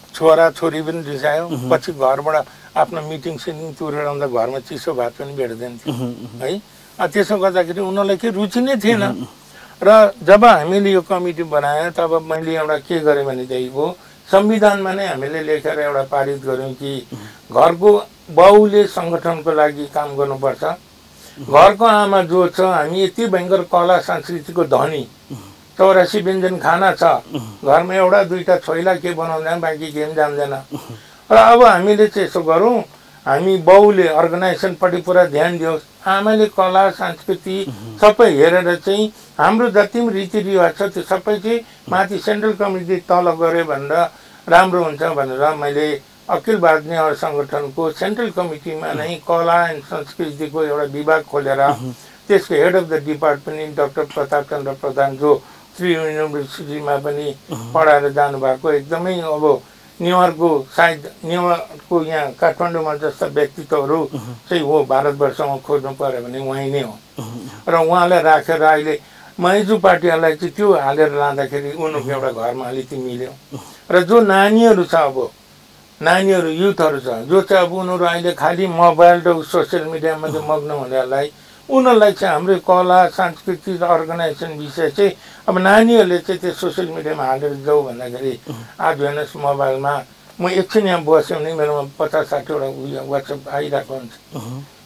छोरा छोरी पनि रिसायो। पछि घरबाट आफ्नो मिटिङ तुरेर आउँदा घरमा चिसो भात पनि भेट्दैन थियो है। त्यसो गर्दाखेरि उनीहरूलाई के रुचि नै थिएन। र जब हामीले यो कमिटी बनायो तब मैले एउटा के गरेँ भनेदेखिको संविधानमा नै हामीले लेखेर एउटा पारित गऱ्यौँ कि घरको बाउले सङ्गठनको लागि काम गर्नुपर्छ। घरको आमा जो छ हामी यति भयङ्कर कला संस्कृतिको धनी, 84 व्यञ्जन खाना छ, घरमा एउटा दुईटा छोइला के बनाउँदैन, बाँकी के पनि जान्दैन। र अब हामीले चाहिँ यसो गरौँ, हामी बाउले अर्गनाइजेसनपट्टि पुरा ध्यान दियोस्, आमाले कला संस्कृति सबै हेरेर चाहिँ हाम्रो जति पनि रीतिरिवाज छ त्यो सबै चाहिँ माथि सेन्ट्रल कमिटी तल गऱ्यो भनेर राम्रो हुन्छ भनेर मैले अखिल भारत नेवार सङ्गठनको सेन्ट्रल कमिटीमा नै कला एन्ड संस्कृतिको एउटा विभाग खोलेर त्यसको head of the department doctor Pratap Chandra Pradhan जो श्री युनिभर्सिटीमा पनि पढाएर जानुभएको, एकदमै अब नेवारको सायद नेवारको यहाँ काठमाडौँमा जस्ता व्यक्तित्वहरू चाहिँ हो भारतवर्षमा खोज्नु पऱ्यो भने उहाँ नै हो। र उहाँलाई राखेर अहिले माइजू पार्टीहरूलाई चाहिँ त्यो हालेर लाँदाखेरि उनीहरूको एउटा घरमा अलिकति मिल्यो। र जो नानीहरू छ, अब नानीहरू युथहरू छ जो चाहिँ अब उनीहरू अहिले खालि मोबाइल र सोसियल मिडियामा चाहिँ मग्न हुनेहरूलाई उनीहरूलाई चाहिँ हाम्रो कला सांस्कृतिक अर्गनाइजेसन विषय चाहिँ अब नानीहरूले चाहिँ त्यो सोसियल मिडियामा हालेर जाऊ भन्दाखेरि आज हेर्नुहोस् मोबाइलमा म एकछिन यहाँ बस्यो भने मेरोमा 50-60वटा उयो वाट्सएप आइरहेको हुन्छ।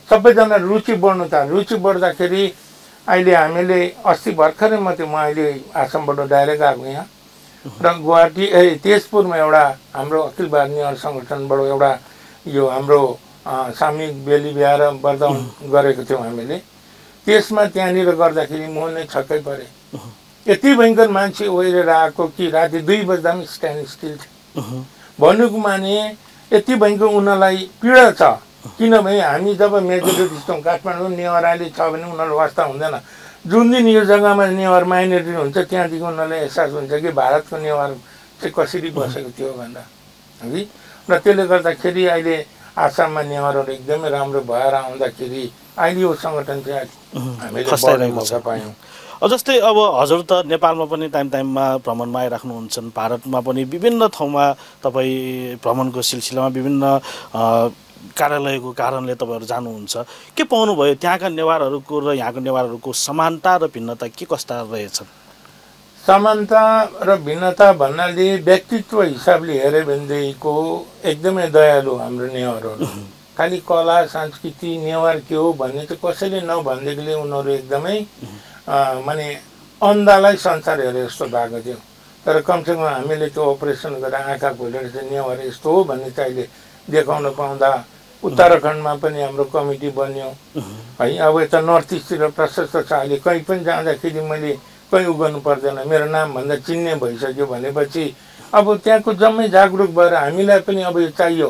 सबैजना रुचि बढ्नु त रुचि बढ्दाखेरि अहिले हामीले अस्ति भर्खरै मात्रै म अहिले आसामबाट डाइरेक्ट आएको यहाँ र गुवाहाटी तेजपुरमा एउटा हाम्रो अखिल भारत नेवार सङ्गठनबाट एउटा यो हाम्रो सामूहिक बेली बिहा र वर्धन गरेको थियौँ हामीले। त्यसमा त्यहाँनिर गर्दाखेरि म नै छक्कै परेँ, यति भयङ्कर मान्छे ओहिरेर आएको कि राति 2 बज्दा पनि स्ट्यान्ड स्टिल थियो। भन्नुको माने यति भयङ्कर उनीहरूलाई पीडा छ। किनभने हामी जब मेजोरिटी छौँ काठमाडौँ नेवार अहिले छ भने उनीहरू वास्ता हुँदैन। जुन दिन यो जग्गामा नेवार माइनोरिटी हुन्छ त्यहाँदेखि उनीहरूलाई एहसास हुन्छ कि भारतको नेवार चाहिँ कसरी बसेको थियो भनेर है। र त्यसले गर्दाखेरि अहिले आसाममा नेवारहरू एकदमै राम्रो भएर आउँदाखेरि अहिले यो सङ्गठन चाहिँ हामीले बढ्ने मौका पायौँ। जस्तै अब हजुर त नेपालमा पनि टाइममा भ्रमणमा आइराख्नुहुन्छ, भारतमा पनि विभिन्न ठाउँमा तपाईँ भ्रमणको सिलसिलामा विभिन्न कार्यालयको कारणले तपाईँहरू जानुहुन्छ। के पाउनुभयो त्यहाँका नेवारहरूको र यहाँको नेवारहरूको समानता र भिन्नता के कस्ता रहेछन्? समानता र भिन्नता भन्नाले व्यक्तित्व हिसाबले हेऱ्यो भनेदेखिको एकदमै दयालु हाम्रो नेवारहरू। खालि कला संस्कृति नेवार के हो भन्ने चाहिँ कसैले नभनिदिएकोले उनीहरू एकदमै माने अन्धालाई संसार हेरे जस्तो भएको थियो। तर कमसेकम हामीले त्यो अपरेसन गरेर आँखा खोलेर चाहिँ नेवार यस्तो हो भन्ने चाहिँ अहिले देखाउन पाउँदा उत्तराखण्डमा पनि हाम्रो कमिटी बन्यो है। अब यता नर्थ इस्टतिर प्रशस्त छ। अहिले कहीँ पनि जाँदाखेरि मैले कहीँ उ गर्नु पर्दैन, मेरो नाम भन्दा चिन्ने भइसक्यो भनेपछि अब त्यहाँको जम्मै जागरुक भएर हामीलाई पनि अब यो चाहियो।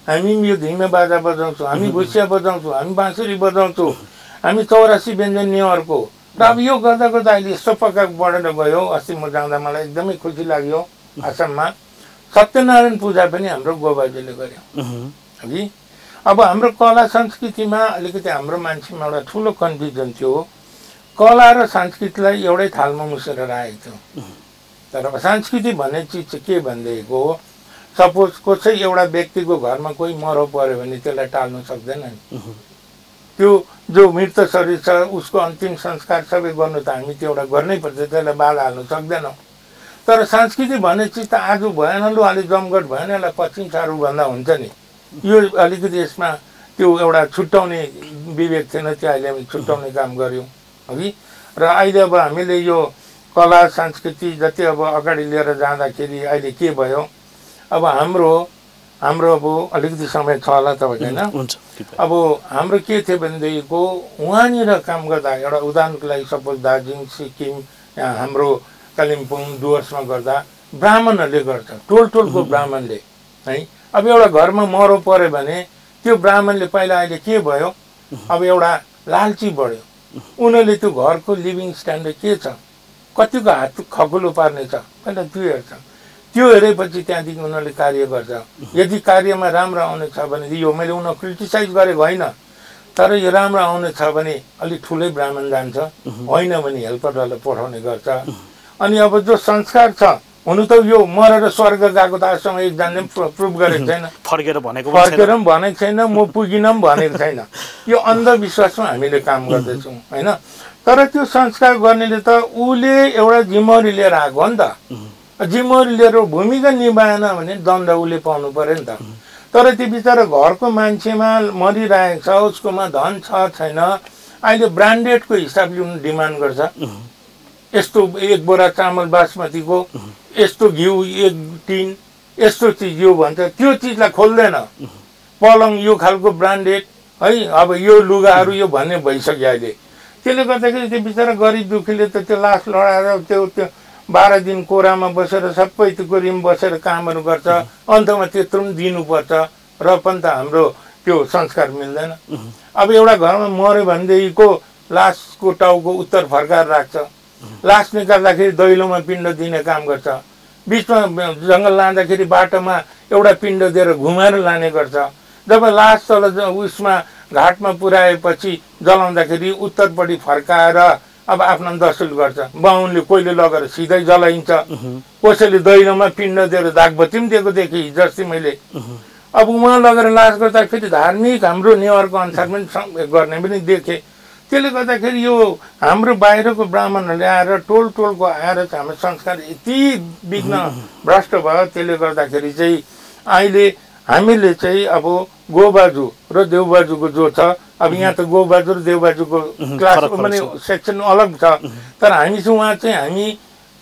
हामी यो धिमे बाजा बजाउँछौँ, हामी भुसिया बजाउँछौँ, हामी बाँसुरी बजाउँछौँ, हामी 84 व्यञ्जन नेवारको। र अब यो गर्दा गर्दा अहिले यस्तो पक्का बढेर गयो। अस्ति म जाँदा मलाई एकदमै खुसी लाग्यो। आसाममा सत्यनारायण पूजा पनि हाम्रो गोबाजेले गर्यो हगि। अब हाम्रो कला संस्कृतिमा अलिकति हाम्रो मान्छेमा एउटा ठुलो कन्फ्युजन थियो। कला र संस्कृतिलाई एउटै थालमा मुसेर राखेको थियो। तर अब संस्कृति भन्ने चिज चाहिँ के भनेदेखिको हो, सपोज कसै एउटा व्यक्तिको घरमा कोही मरौ पर्यो भने त्यसलाई टाल्नु सक्दैन नि। त्यो जो मृत शरीर छ उसको अन्तिम संस्कार सबै गर्नु त हामी त्यो एउटा गर्नै पर्छ, त्यसलाई बाधा हाल्नु सक्दैनौँ। तर संस्कृति भन्ने चिज त आज भएन लु अलि जमघट भएन, यसलाई पश्चिम सारू भन्दा हुन्छ नि। यो अलिकति यसमा त्यो एउटा छुट्याउने विवेक थिएन, त्यो अहिले हामी छुट्याउने काम गऱ्यौँ हगि। र अहिले अब हामीले यो कला संस्कृति जति अब अगाडि लिएर जाँदाखेरि अहिले के भयो, अब हाम्रो अब अलिकति समय छ होला तपाईँको होइन। अब हाम्रो के थियो भनेदेखिको उहाँनिर काम गर्दा एउटा उदाहरणको लागि सपोज दार्जिलिङ, सिक्किम, यहाँ हाम्रो कालिम्पोङ डुवर्समा गर्दा ब्राह्मणहरूले गर्छ, टोलको ब्राह्मणले है। अब एउटा घरमा मरौ पर्यो भने त्यो ब्राह्मणले पहिला अहिले के भयो, अब एउटा लालची बढ्यो। उनीहरूले त्यो घरको लिभिङ स्ट्यान्डर्ड के छ, कतिको हात खकुलो पार्ने छ पहिला त्यो हेर्छ। त्यो हेरेपछि त्यहाँदेखि उनीहरूले कार्य गर्छ। यदि कार्यमा राम्रो आउने छ भने यो मैले उनीहरू क्रिटिसाइज गरेको होइन, तर यो राम्रो आउने छ भने अलिक ठुलै ब्राह्मण जान्छ, होइन भने हेल्परहरूलाई पठाउने गर्छ। अनि अब जो संस्कार छ, हुनु त यो मरेर स्वर्ग गएको त आजसम्म एकजनाले प्रुभ गरेको छैन, फर्केर पनि भनेको छैन, म पुगिन पनि भनेको छैन। यो अन्धविश्वासमा हामीले काम गर्दैछौँ होइन। तर त्यो संस्कार गर्नेले त उसले एउटा जिम्मेवारी लिएर आएको हो नि त। जिम्मेवारी लिएर भूमिका निभाएन भने दण्ड उसले पाउनु पर्यो नि त। तर त्यो बिचरा घरको मान्छेमा मरिरहेको छ, उसकोमा धन छ छैन, अहिले ब्रान्डेडको हिसाबले उनीहरू डिमान्ड गर्छ। यस्तो 1 बोरा चामल बासमतीको, यस्तो घिउ 1 टिन, यस्तो चिज यो भन्छ। त्यो चिजलाई खोल्दैन। पलङ यो खालको ब्रान्डेड है, अब यो लुगाहरू यो भन्ने भइसक्यो अहिले। त्यसले गर्दाखेरि त्यो बिचरा गरिब दुःखीले त त्यो लास लडाएर त्यो 12 दिन कोरामा बसेर सबै त्यो कोरीमा बसेर कामहरू गर्छ। अन्तमा त्यत्रो पनि दिनुपर्छ र पनि त हाम्रो त्यो संस्कार मिल्दैन। अब एउटा घरमा मऱ्यो भनेदेखिको लासको टाउको उत्तर फर्काएर राख्छ। लास निकाल्दाखेरि दैलोमा पिण्ड दिने काम गर्छ। बिचमा जङ्गल लाँदाखेरि बाटोमा एउटा पिण्ड दिएर घुमाएर लाने गर्छ। जब लास तल उसमा घाटमा पुर्याएपछि जलाउँदाखेरि उत्तरपट्टि फर्काएर अब आफ्नो दसुल गर्छ। बाहुनले कोहीले लगेर सिधै जलाइन्छ, कसैले दैलोमा पिण्ड दिएर दागबत्ती पनि दिएको देखेँ जस्तै मैले। अब उहाँ लगेर लास गर्दा फेरि धार्मिक हाम्रो नेवारको अनुसार पनि गर्ने पनि देखेँ। त्यसले गर्दाखेरि यो हाम्रो बाहिरको ब्राह्मणहरूले आएर टोलको आएर चाहिँ हाम्रो संस्कार यति विघ्न भ्रष्ट भयो। त्यसले गर्दाखेरि चाहिँ अहिले हामीले चाहिँ अब गोबाजु र देउबाजुको जो छ, अब यहाँ त गोबाजु र देउबाजुको क्लास माने सेक्सन अलग छ। तर हामी चाहिँ उहाँ चाहिँ हामी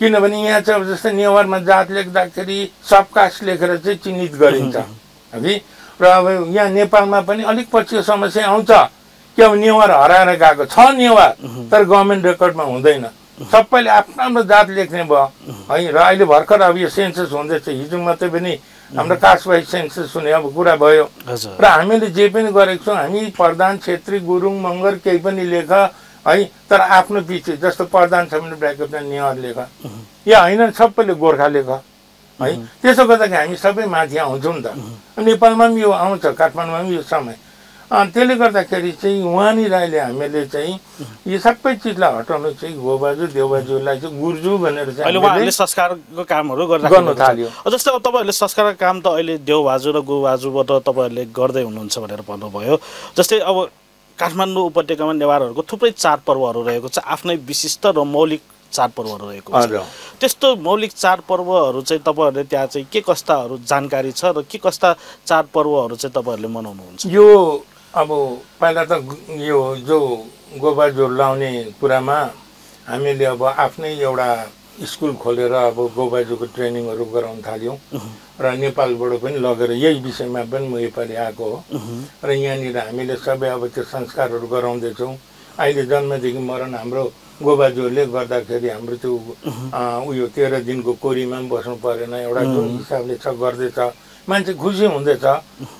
किनभने यहाँ चाहिँ अब जस्तै नेवारमा जात लेख्दाखेरि सबकास्ट लेखेर चाहिँ चिन्हित गरिन्छ हगि। र अब यहाँ नेपालमा पनि अलिक पछि समस्या आउँछ कि अब नेवार हराएर गएको छ नेवार, तर गभर्मेन्ट रेकर्डमा हुँदैन। सबैले आफ्नो आफ्नो जात लेख्ने भयो है। र अहिले भर्खर अब यो सेन्सस हुँदैछ, हिजो मात्रै पनि हाम्रो कास्ट वाइज सेन्सस हुने अब कुरा भयो। र हामीले जे पनि गरेको छौँ, हामी प्रधान, छेत्री, गुरुङ, मगर केही पनि लेख है, तर आफ्नो पछि जस्तो प्रधान छ भने ब्राकेटमा नेवार लेख या होइन, सबैले गोर्खा लेख है। त्यसो गर्दाखेरि हामी सबै माथि आउँछौँ नि त। नेपालमा पनि यो आउँछ, काठमाडौँमा पनि यो समय। त्यसले गर्दाखेरि चाहिँ उहाँनिर अहिले हामीले चाहिँ यो सबै चिजलाई हटाउनु चाहिँ गोबाजु देउबाजुलाई चाहिँ गुर्जु भनेर चाहिँ अहिले उहाँहरूले संस्कारको कामहरू गर्नु थाल्यो। जस्तै अब तपाईँहरूले संस्कारको काम त अहिले देउबाजु र गोबाजुबाट तपाईँहरूले गर्दै हुनुहुन्छ भनेर भन्नुभयो। जस्तै अब काठमाडौँ उपत्यकामा नेवारहरूको थुप्रै चाडपर्वहरू रहेको छ, आफ्नै विशिष्ट र मौलिक चाडपर्वहरू रहेको छ। त्यस्तो मौलिक चाडपर्वहरू चाहिँ तपाईँहरूले त्यहाँ चाहिँ के कस्ताहरू जानकारी छ र के कस्ता चाडपर्वहरू चाहिँ तपाईँहरूले मनाउनुहुन्छ? यो अब पहिला त यो जो गोबाजुहरू लाउने कुरामा हामीले अब आफ्नै एउटा स्कुल खोलेर अब गोबाजुको ट्रेनिङहरू गराउन थाल्यौँ र नेपालबाट पनि लगेर यही विषयमा पनि म योपालि आएको हो र यहाँनिर हामीले सबै अब त्यो संस्कारहरू गराउँदैछौँ। अहिले जन्मदेखि मरण हाम्रो गोबाजुहरूले गर्दाखेरि हाम्रो त्यो उयो 13 दिनको कोरीमा पनि बस्नु परेन एउटा जुन हिसाबले छ गर्दैछ मान्छे खुसी हुँदैछ।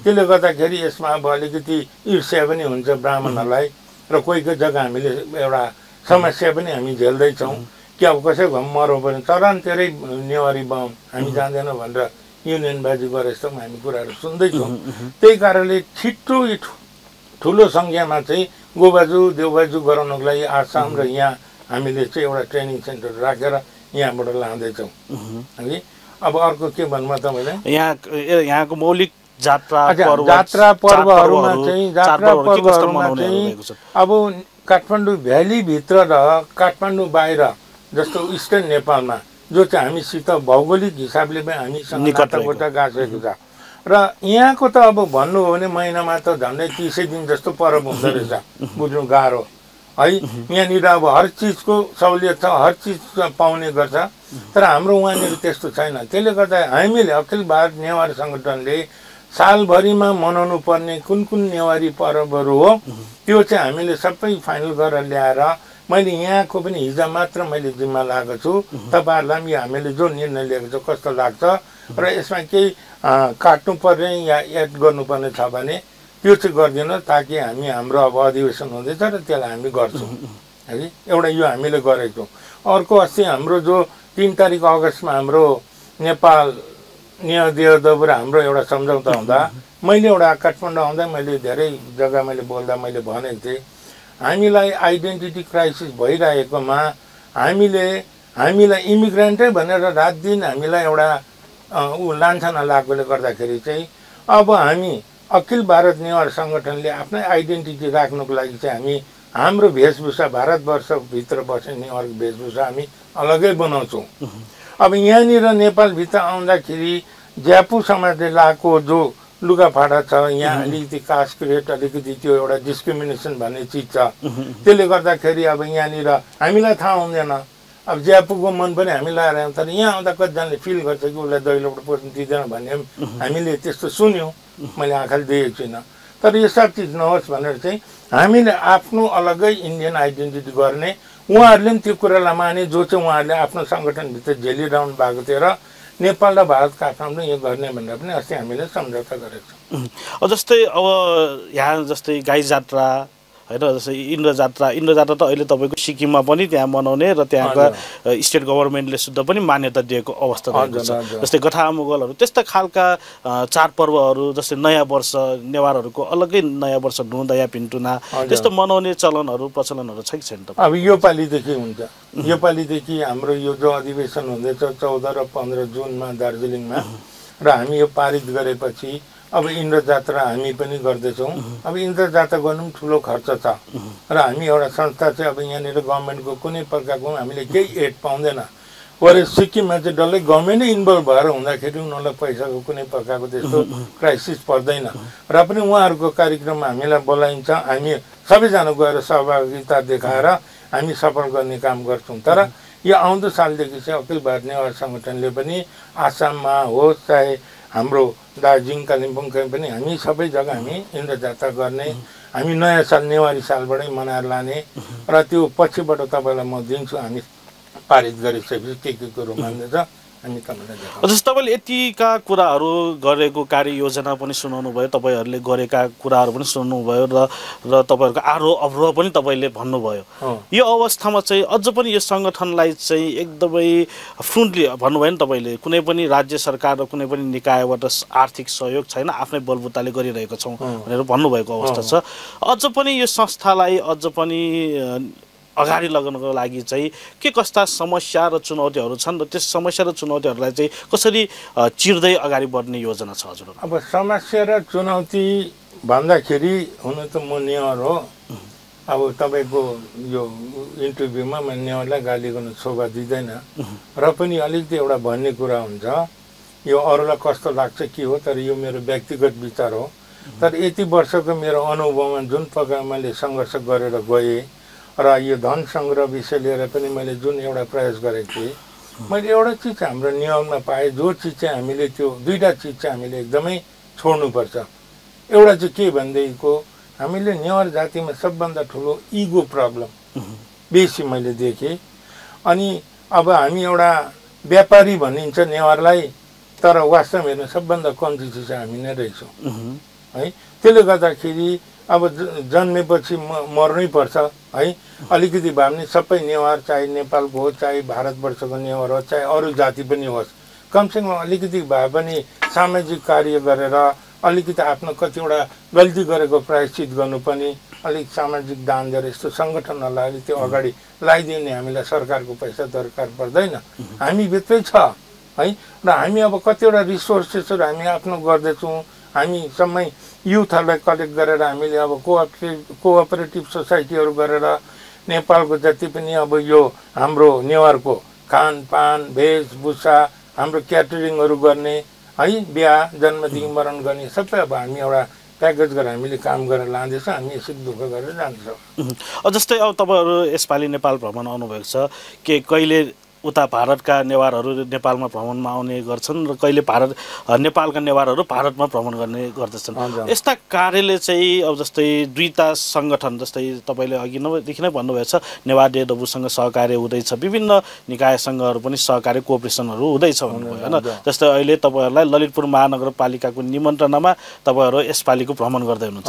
त्यसले गर्दाखेरि यसमा अब अलिकति ईर्ष्या पनि हुन्छ ब्राह्मणहरूलाई र कोही कोही जग्गा हामीले एउटा समस्या पनि हामी झेल्दैछौँ कि अब कसैको मरौँ पनि चरानतिरै नेवारी बाहुन हामी जाँदैन भनेर युनियनबाजी गरे जस्तो हामी कुराहरू सुन्दैछौँ। त्यही कारणले छिट्टो ठुलो सङ्ख्यामा चाहिँ गोबाजु देउबाजु गराउनको लागि आसाम र यहाँ हामीले चाहिँ एउटा ट्रेनिङ सेन्टर राखेर यहाँबाट लाँदैछौँ है। अब अर्को के भन्नु तपाईँलाई यहाँको मौलिक जात्रा पर्वहरूमा चाहिँ अब काठमाडौँ भ्यालीभित्र र काठमाडौँ बाहिर जस्तो इस्टर्न नेपालमा जो चाहिँ हामीसित भौगोलिक हिसाबले पनि हामीसँग नातागोता गाँसेको छ र यहाँको त अब भन्नु हो भने महिनामा त झन्डै 30 दिन जस्तो पर्व हुँदो रहेछ बुझ्नु गाह्रो है। यहाँनिर अब हर चिजको सहुलियत छ हर चिज पाउने गर्छ तर हाम्रो उहाँनिर त्यस्तो छैन। त्यसले गर्दा हामीले अखिल भारत नेवार सङ्गठनले सालभरिमा मनाउनु पर्ने कुन कुन नेवारी पर्वहरू हो त्यो चाहिँ हामीले सबै फाइनल गरेर ल्याएर मैले यहाँको पनि हिजो मात्र मैले जिम्मा लागेको छु। तपाईँहरूलाई पनि हामीले जो निर्णय लिएको छ कस्तो लाग्छ र यसमा केही काट्नु पर्ने या एड गर्नुपर्ने छ भने त्यो चाहिँ गरिदिनु ताकि हामी हाम्रो अब अधिवेशन हुँदैछ र त्यसलाई हामी गर्छौँ है। एउटा यो हामीले गरेको छौँ। अर्को अस्ति हाम्रो जो 3 तारिक अगस्तमा हाम्रो नेपाल देवदर हाम्रो एउटा सम्झौता हुँदा मैले एउटा काठमाडौँ आउँदा मैले धेरै जग्गा मैले बोल्दा मैले भनेको थिएँ हामीलाई आइडेन्टिटी क्राइसिस भइरहेकोमा हामीलाई इमिग्रेन्टै भनेर रात दिन हामीलाई एउटा लान्छना लागेकोले गर्दाखेरि चाहिँ अब हामी अखिल भारत नेवार सङ्गठनले आफ्नै आइडेन्टिटी राख्नुको लागि चाहिँ हामी हाम्रो वेशभूषा भारतवर्षभित्र बस्ने नेवारको वेशभूषा हामी अलग्गै बनाउँछौँ। अब यहाँनिर नेपालभित्र आउँदाखेरि ज्यापु समाजले लगाएको जो लुगाफाटा छ यहाँ अलिकति कास्ट क्रिएट अलिकति त्यो एउटा डिस्क्रिमिनेसन भन्ने चिज छ। त्यसले गर्दाखेरि अब यहाँनिर हामीलाई थाहा हुँदैन। अब ज्यापुको मन पनि हामी लगाएर आयौँ तर यहाँ आउँदा कतिजनाले फिल गर्छ कि उसलाई दैलोबाट पस्नु दिँदैन भन्ने हामीले त्यस्तो सुन्यौँ। मैले आँखाले देखेको छुइनँ तर यो सब चिज नहोस् भनेर चाहिँ हामीले आफ्नो अलग्गै इन्डियन आइडेन्टिटी गर्ने उहाँहरूले पनि त्यो कुरालाई माने जो चाहिँ उहाँहरूले आफ्नो सङ्गठनभित्र झेलिरहनु भएको थियो र नेपाल र भारत काठमाडौँ यो गर्ने भनेर पनि अस्ति हामीले सम्झौता गरेको छौँ। जस्तै अब यहाँ जस्तै गाई जात्रा होइन जस्तै इन्द्र जात्रा त अहिले तपाईँको सिक्किममा पनि त्यहाँ मनाउने र त्यहाँका स्टेट गभर्मेन्टले शुद्ध पनि मान्यता दिएको अवस्था रहेको छ। जस्तै गठा मुगलहरू त्यस्ता खालका चाडपर्वहरू जस्तै नयाँ वर्ष नेवारहरूको अलग्गै नयाँ वर्ष ढुँदा पिन्टुना त्यस्तो मनाउने चलनहरू प्रचलनहरू छ कि छैन? अब योपालिदेखि हुन्छ। योपालिदेखि हाम्रो यो जो अधिवेशन हुँदैछ 14 र 15 जुनमा दार्जिलिङमा र हामी यो पारित गरेपछि अब इन्द्र जात्रा हामी पनि गर्दैछौँ। अब इन्द्र जात्रा गर्नु पनि ठुलो खर्च छ र हामी एउटा संस्था चाहिँ अब यहाँनिर गभर्मेन्टको कुनै प्रकारको हामीले केही एड पाउँदैन। वरे सिक्किममा चाहिँ डल्लै गभर्मेन्टै इन्भल्भ भएर हुँदाखेरि उनीहरूलाई पैसाको कुनै प्रकारको त्यस्तो क्राइसिस पर्दैन र पनि उहाँहरूको कार्यक्रममा हामीलाई बोलाइन्छ। हामी सबैजना गएर सहभागिता देखाएर हामी सफल गर्ने काम गर्छौँ। तर यो आउँदो सालदेखि चाहिँ अखिल भारत नेवार सङ्गठनले पनि आसाममा होस् चाहे हाम्रो दार्जिलिङ कालिम्पोङकै पनि हामी सबै जग्गा हामी इन्द्र जात्रा गर्ने हामी नयाँ साल नेवारी सालबाटै मनाएर लाने र त्यो पछिबाट तपाईँलाई म दिन्छु हामी पारित गरिसकेपछि के कुरो मान्दैछ हामी तपाईँलाई जस्तो तपाईँले यतिका कुराहरू गरेको कार्ययोजना पनि सुनाउनु भयो तपाईँहरूले गरेका कुराहरू पनि सुन्नुभयो र तपाईँहरूको आरोह अवरोह पनि तपाईँले भन्नुभयो। यो अवस्थामा चाहिँ अझ पनि यो सङ्गठनलाई चाहिँ एकदमै फ्रुन्टली भन्नुभयो नि तपाईँले कुनै पनि राज्य सरकार र कुनै पनि निकायबाट आर्थिक सहयोग छैन आफ्नै बलबुताले गरिरहेको छौँ भनेर भन्नुभएको अवस्था छ। अझ पनि यो संस्थालाई अझ पनि अगाडि लगाउनको लागि चाहिँ के कस्ता समस्या र चुनौतीहरू छन् र त्यस समस्या र चुनौतीहरूलाई चाहिँ कसरी चिर्दै अगाडि बढ्ने योजना छ हजुर? अब समस्या र चुनौती भन्दाखेरि हुन त म नेवार हो। अब तपाईँको यो इन्टरभ्यूमा म नेवारलाई गाली गर्न शोभा दिँदैन र पनि अलिकति एउटा भन्ने कुरा हुन्छ यो अरूलाई कस्तो लाग्छ के हो तर यो मेरो व्यक्तिगत विचार हो। तर यति वर्षको मेरो अनुभवमा जुन प्रकार मैले सङ्घर्ष गरेर गएँ र यो धन सङ्ग्रह विषय लिएर पनि मैले जुन एउटा प्रयास गरेको थिएँ, मैले एउटा चिज हाम्रो नियममा पाएँ, जो चिज चाहिँ हामीले त्यो दुईवटा चिज चाहिँ हामीले एकदमै छोड्नुपर्छ। एउटा चाहिँ के भनेदेखिको हामीले नेवार जातिमा सबभन्दा ठुलो इगो प्रब्लम बेसी मैले देखेँ। अनि अब हामी एउटा व्यापारी भनिन्छ नेवारलाई, तर वास्तवमा हेर्नु सबभन्दा कम्ती चाहिँ हामी नै रहेछौँ है। त्यसले गर्दाखेरि अब जन्मेपछि मर्नै पर्छ है। अलिकति भए पनि सबै नेवार, चाहे नेपालको हो, चाहे भारतवर्षको नेवार हो, चाहे अरू जाति पनि होस्, कमसेकम अलिकति भए पनि सामाजिक कार्य गरेर अलिकति आफ्नो कतिवटा गल्ती गरेको प्रायश्चित गर्नु पनि, अलिक सामाजिक दान गरेर यस्तो सङ्गठनहरूलाई अलिक त्यो अगाडि लगाइदिने हामीलाई सरकारको पैसा दरकार पर्दैन, हामीभित्रै छ है। र हामी अब कतिवटा रिसोर्सेसहरू हामी आफ्नो गर्दैछौँ। हामी सबै युथहरूलाई कलेक्ट गरेर हामीले अब कोअपरेटिभ सोसाइटीहरू गरेर नेपालको जति पनि अब यो हाम्रो नेवारको खानपान, वेशभूषा, हाम्रो क्याटरिङहरू गर्ने है, बिहा, जन्मदेखि मरण गर्ने सबै अब हामी एउटा प्याकेज गरेर हामीले काम गरेर लाँदैछौँ। हामी यसरी दुःख गरेर जान्छौँ। जस्तै अब तपाईँहरू यसपालि नेपाल भ्रमण आउनुभएको छ, के कहिले उता भारतका नेवारहरू नेपालमा भ्रमणमा आउने गर्छन् र कहिले नेपालका नेवारहरू भारतमा भ्रमण गर्ने गर्दछन्। यस्ता कार्यले चाहिँ अब जस्तै दुईटा सङ्गठन, जस्तै तपाईँले अघि नदेखि नै भन्नुभएको छ नेवार डेडबुसँग सहकार्य हुँदैछ, विभिन्न निकाय सङ्घहरू पनि सहकार्य कोअपरेसनहरू हुँदैछ भन्नुभयो होइन। जस्तै अहिले तपाईँहरूलाई ललितपुर महानगरपालिकाको निमन्त्रणामा तपाईँहरू यसपालिको भ्रमण गर्दै हुनुहुन्छ।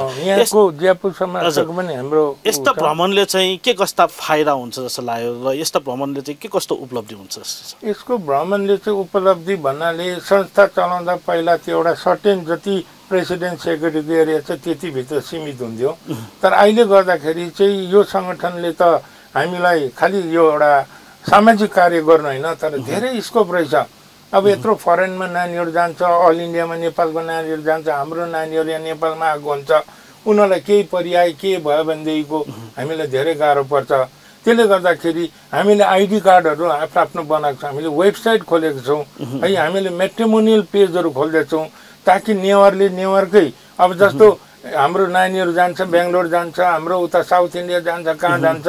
यस्ता भ्रमणले चाहिँ के कस्ता फाइदा हुन्छ जस्तो लाग्यो र यस्ता भ्रमणले चाहिँ के कस्तो उपलब्धि हुन्छ? यसको भ्रमणले चाहिँ उपलब्धि भन्नाले संस्था चलाउँदा पहिला त्यो एउटा सर्टेन जति प्रेसिडेन्ट सेक्रेटरीको एरिया छ त्यतिभित्र सीमित हुन्थ्यो। तर अहिले गर्दाखेरि चाहिँ यो सङ्गठनले त हामीलाई खालि यो एउटा सामाजिक कार्य गर्नु होइन, तर धेरै स्कोप रहेछ। अब यत्रो फरेनमा नानीहरू जान्छ, अल इन्डियामा नेपालको नानीहरू जान्छ, हाम्रो नानीहरू यहाँ नेपालमा आएको हुन्छ, उनीहरूलाई केही पर्याय के भयो भनेदेखिको हामीलाई धेरै गाह्रो पर्छ। त्यसले गर्दाखेरि हामीले आइडी कार्डहरू आफ्नो बनाएको छौँ, हामीले वेबसाइट खोलेको छौँ है, हामीले म्याट्रिमोनियल पेजहरू खोल्दैछौँ ताकि नेवारले नेवारकै अब जस्तो हाम्रो नानीहरू जान्छ बेङ्गलोर जान्छ, हाम्रो उता साउथ इन्डिया जान्छ, कहाँ जान्छ,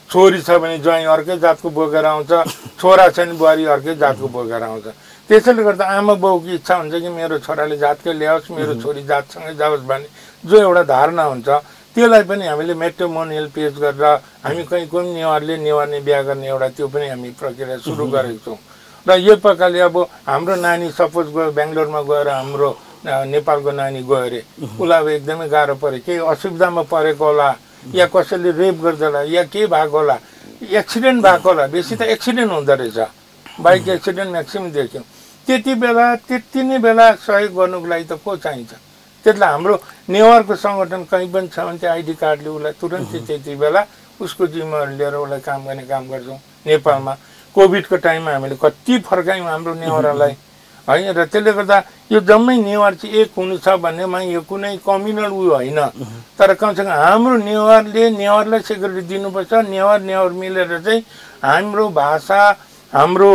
छोरी छ भने ज्वाइँ अर्कै जातको बोकेर आउँछ, छोरा छ भने बुहारी अर्कै जातको बोकेर आउँछ। त्यसैले गर्दा आमा बाउको इच्छा हुन्छ कि मेरो छोराले जातकै ल्याओस्, मेरो छोरी जातसँगै जाओस् भन्ने जो एउटा धारणा हुन्छ, त्यसलाई पनि हामीले म्याट्रिमोनियल पेज गरेर हामी कहीँ कुन नेवारले नेवारले बिहा गर्ने एउटा त्यो पनि हामी प्रक्रिया सुरु गरेको छौँ। र यो प्रकारले अब हाम्रो नानी सपोज गयो बेङ्गलोरमा गएर हाम्रो नेपालको नानी गयो अरे, उसलाई अब एकदमै गाह्रो पऱ्यो, केही असुविधामा परेको होला या कसैले रेप गर्दा या के भएको होला, एक्सिडेन्ट भएको होला, बेसी त एक्सिडेन्ट हुँदो रहेछ, बाइक एक्सिडेन्ट म्याक्सिमम देख्यौँ। त्यति नै बेला सहयोग गर्नुको लागि त को चाहिन्छ? त्यसलाई हाम्रो नेवारको सङ्गठन कहीँ पनि छ भने त्यो आइडी कार्डले उसलाई तुरन्तै त्यति बेला उसको जिम्मेवारी लिएर उसलाई काम गर्ने काम गर्छौँ। नेपालमा कोभिडको टाइममा हामीले कति फर्कायौँ हाम्रो नेवारलाई है। र त्यसले गर्दा यो जम्मै नेवार चाहिँ एक हुनु छ भन्नेमा यो कुनै कम्युनल उयो होइन, तर कमसेकम हाम्रो नेवारले नेवारलाई सेक्युरिटी दिनुपर्छ। नेवार मिलेर चाहिँ हाम्रो भाषा, हाम्रो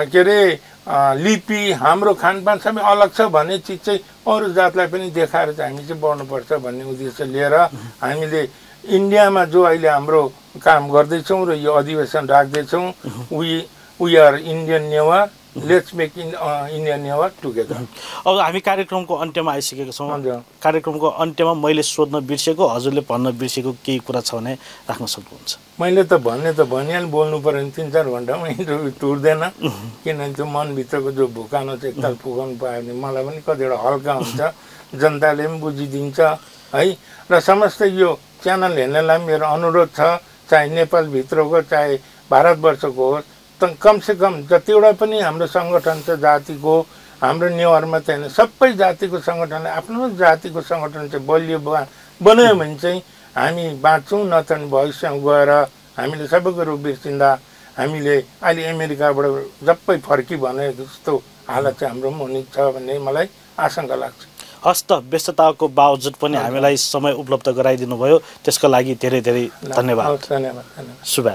के अरे लिपि, हाम्रो खानपान सबै अलग छ भन्ने चिज चाहिँ अरू जातलाई पनि देखाएर चाहिँ हामी चाहिँ बढ्नुपर्छ भन्ने उद्देश्य लिएर हामीले इन्डियामा जो अहिले हाम्रो काम गर्दैछौँ र यो अधिवेशन राख्दैछौँ, we are Indian Newar, let's make Indian Newar together. अब हामी कार्यक्रमको अन्त्यमा आइसकेका छौँ। कार्यक्रमको अन्त्यमा मैले सोध्न बिर्सेको, हजुरले भन्न बिर्सेको केही कुरा छ भने राख्न सक्नुहुन्छ। मैले त भनिहाल्नु, बोल्नु पऱ्यो भने 3-4 घन्टामा इन्टरभ्यू टुट्दैन, किनभने त्यो मनभित्रको जो भुकानो चाहिँ एकताल फुकाउनु पायो भने मलाई पनि कतिवटा हल्का हुन्छ, जनताले पनि बुझिदिन्छ है। र समस्त यो च्यानल हेर्नेलाई मेरो अनुरोध छ, चाहे नेपालभित्रको चाहे भारतवर्षको होस्, कमसेकम जतिवटा पनि हाम्रो सङ्गठन छ जातिको, हाम्रो नेवार मात्रै होइन सबै जातिको सङ्गठनले आफ्नो जातिको सङ्गठन चाहिँ बलियो बनायो भने चाहिँ हामी बाँच्छौँ। नत्र भविष्यमा गएर हामीले सबै कुरो बिर्सिँदा हामीले अहिले अमेरिकाबाट जप्पै फर्की भने जस्तो हालत चाहिँ हाम्रो हुने छ भन्ने मलाई आशंका लाग्छ। हस् त, व्यस्तताको बावजुद पनि हामीलाई समय उपलब्ध गराइदिनु भयो, त्यसको लागि धेरै धेरै धन्यवाद। धन्यवाद। शुभ।